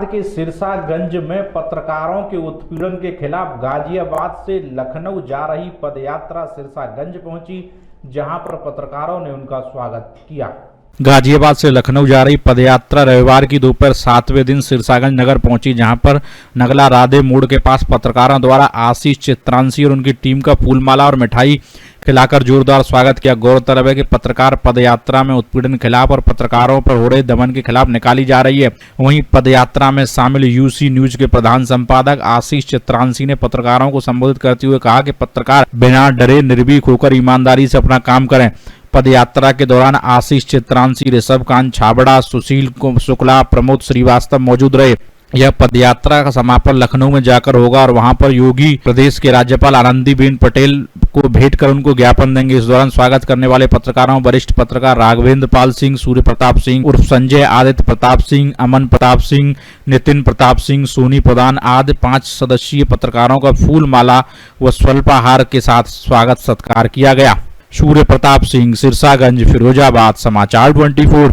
के सिरसागंज में पत्रकारों के उत्पीड़न के खिलाफ गाजियाबाद से लखनऊ जा रही पदयात्रा सिरसागंज पहुंची, जहां पर पत्रकारों ने उनका स्वागत किया। गाजियाबाद से लखनऊ जा रही पदयात्रा रविवार की दोपहर 7वें दिन सिरसागंज नगर पहुंची, जहां पर नगला राधे मोड़ के पास पत्रकारों द्वारा आशीष चित्रांशी और उनकी टीम का फूलमाला और मिठाई खिलाकर जोरदार स्वागत किया। गौरतलब है कि पत्रकार पदयात्रा में उत्पीड़न के खिलाफ और पत्रकारों पर हो रहे दमन के खिलाफ निकाली जा रही है। वहीं पदयात्रा में शामिल यूसी न्यूज के प्रधान संपादक आशीष चित्रांशी ने पत्रकारों को संबोधित करते हुए कहा कि पत्रकार बिना डरे निर्भीक होकर ईमानदारी से अपना काम करें। पदयात्रा के दौरान आशीष चित्रांशी, ऋषभकांत छाबड़ा, सुशील शुक्ला, प्रमोद श्रीवास्तव मौजूद रहे। यह पदयात्रा का समापन लखनऊ में जाकर होगा और वहां पर योगी प्रदेश के राज्यपाल आनंदीबेन पटेल को भेंट कर उनको ज्ञापन देंगे। इस दौरान स्वागत करने वाले पत्रकारों वरिष्ठ पत्रकार राघवेंद्र पाल सिंह, सूर्य प्रताप सिंह उर्फ संजय, आदित्य प्रताप सिंह, अमन प्रताप सिंह, नितिन प्रताप सिंह, सोनी प्रधान आदि 5 सदस्यीय पत्रकारों का फूल माला व स्वल्पाहार के साथ स्वागत सत्कार किया गया। सूर्य प्रताप सिंह, सिरसागंज, फिरोजाबाद, समाचार 24।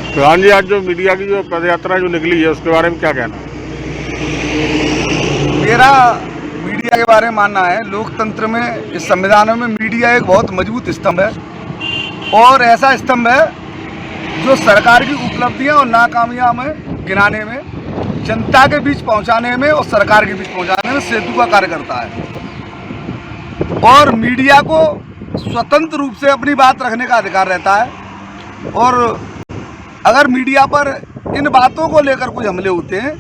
प्रधान जी, आज जो मीडिया की जो पदयात्रा जो निकली है उसके बारे में क्या कहना है? मेरा मीडिया के बारे में मानना है, लोकतंत्र में, इस संविधान में मीडिया एक बहुत मजबूत स्तंभ है और ऐसा स्तंभ है जो सरकार की उपलब्धियां और नाकामियां में गिनाने में, जनता के बीच पहुंचाने में और सरकार के बीच पहुंचाने में सेतु का कार्य करता है। और मीडिया को स्वतंत्र रूप से अपनी बात रखने का अधिकार रहता है और अगर मीडिया पर इन बातों को लेकर कोई हमले होते हैं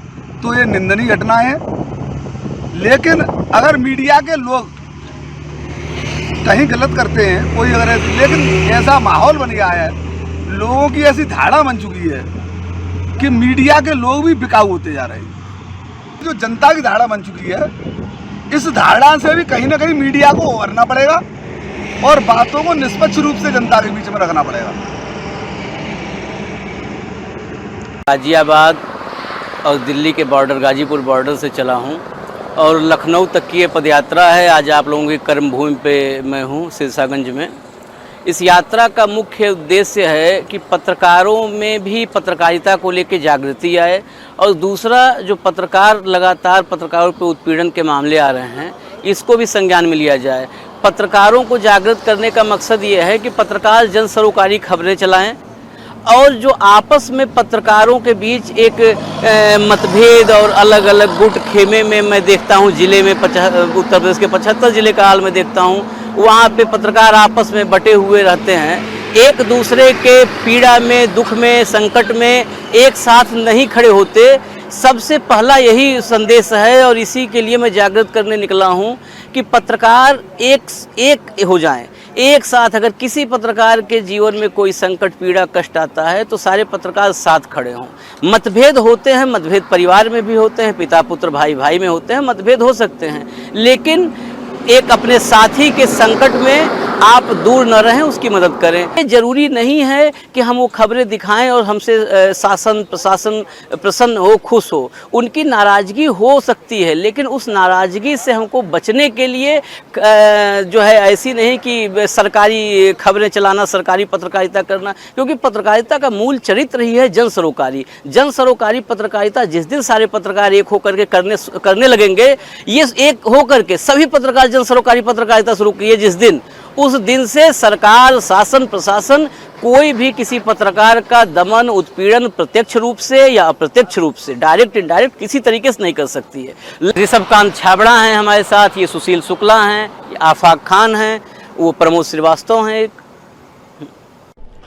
तो ये निंदनीय घटना है। लेकिन अगर मीडिया के लोग कहीं गलत करते हैं, कोई अगर लेकिन ऐसा माहौल बन गया है, लोगों की ऐसी धारणा बन चुकी है कि मीडिया के लोग भी बिकाऊ होते जा रहे हैं। जो जनता की धारणा बन चुकी है, इस धारणा से भी कहीं ना कहीं मीडिया को उभरना पड़ेगा और बातों को निष्पक्ष रूप से जनता के बीच में रखना पड़ेगा। गाजियाबाद और दिल्ली के बॉर्डर, गाजीपुर बॉर्डर से चला हूं और लखनऊ तक की ये पदयात्रा है। आज आप लोगों की कर्मभूमि पे मैं हूं, सिरसागंज में। इस यात्रा का मुख्य उद्देश्य है कि पत्रकारों में भी पत्रकारिता को लेकर जागृति आए और दूसरा, जो पत्रकार लगातार पत्रकारों पर उत्पीड़न के मामले आ रहे हैं, इसको भी संज्ञान में लिया जाए। पत्रकारों को जागृत करने का मकसद ये है कि पत्रकार जन सरोकारी खबरें चलाएं और जो आपस में पत्रकारों के बीच एक मतभेद और अलग अलग गुट खेमे में मैं देखता हूँ, जिले में उत्तर प्रदेश के 75 जिले का हाल में देखता हूँ, वहाँ पे पत्रकार आपस में बटे हुए रहते हैं, एक दूसरे के पीड़ा में, दुख में, संकट में एक साथ नहीं खड़े होते। सबसे पहला यही संदेश है और इसी के लिए मैं जागृत करने निकला हूँ कि पत्रकार एक हो जाएं, एक साथ। अगर किसी पत्रकार के जीवन में कोई संकट, पीड़ा, कष्ट आता है तो सारे पत्रकार साथ खड़े हों। मतभेद होते हैं, मतभेद परिवार में भी होते हैं, पिता पुत्र, भाई भाई में होते हैं, मतभेद हो सकते हैं, लेकिन एक अपने साथी के संकट में आप दूर न रहें, उसकी मदद करें। ये जरूरी नहीं है कि हम वो खबरें दिखाएं और हमसे शासन प्रशासन प्रसन्न हो, खुश हो। उनकी नाराज़गी हो सकती है, लेकिन उस नाराज़गी से हमको बचने के लिए जो है ऐसी नहीं कि सरकारी खबरें चलाना, सरकारी पत्रकारिता करना, क्योंकि पत्रकारिता का मूल चरित्र ही है जन सरोकारी। जन सरोकारी पत्रकारिता जिस दिन सारे पत्रकार एक होकर के करने लगेंगे, ये एक होकर के सभी पत्रकार जन सरोकारी पत्रकारिता शुरू की है जिस दिन, उस दिन से सरकार, शासन, प्रशासन कोई भी किसी पत्रकार का दमन, उत्पीड़न प्रत्यक्ष रूप से या अप्रत्यक्ष रूप से, डायरेक्ट इनडायरेक्ट किसी तरीके से नहीं कर सकती है। ऋषभकांत छाबड़ा हैं हमारे साथ, ये सुशील शुक्ला हैं, ये आफाक खान हैं, वो प्रमोद श्रीवास्तव हैं।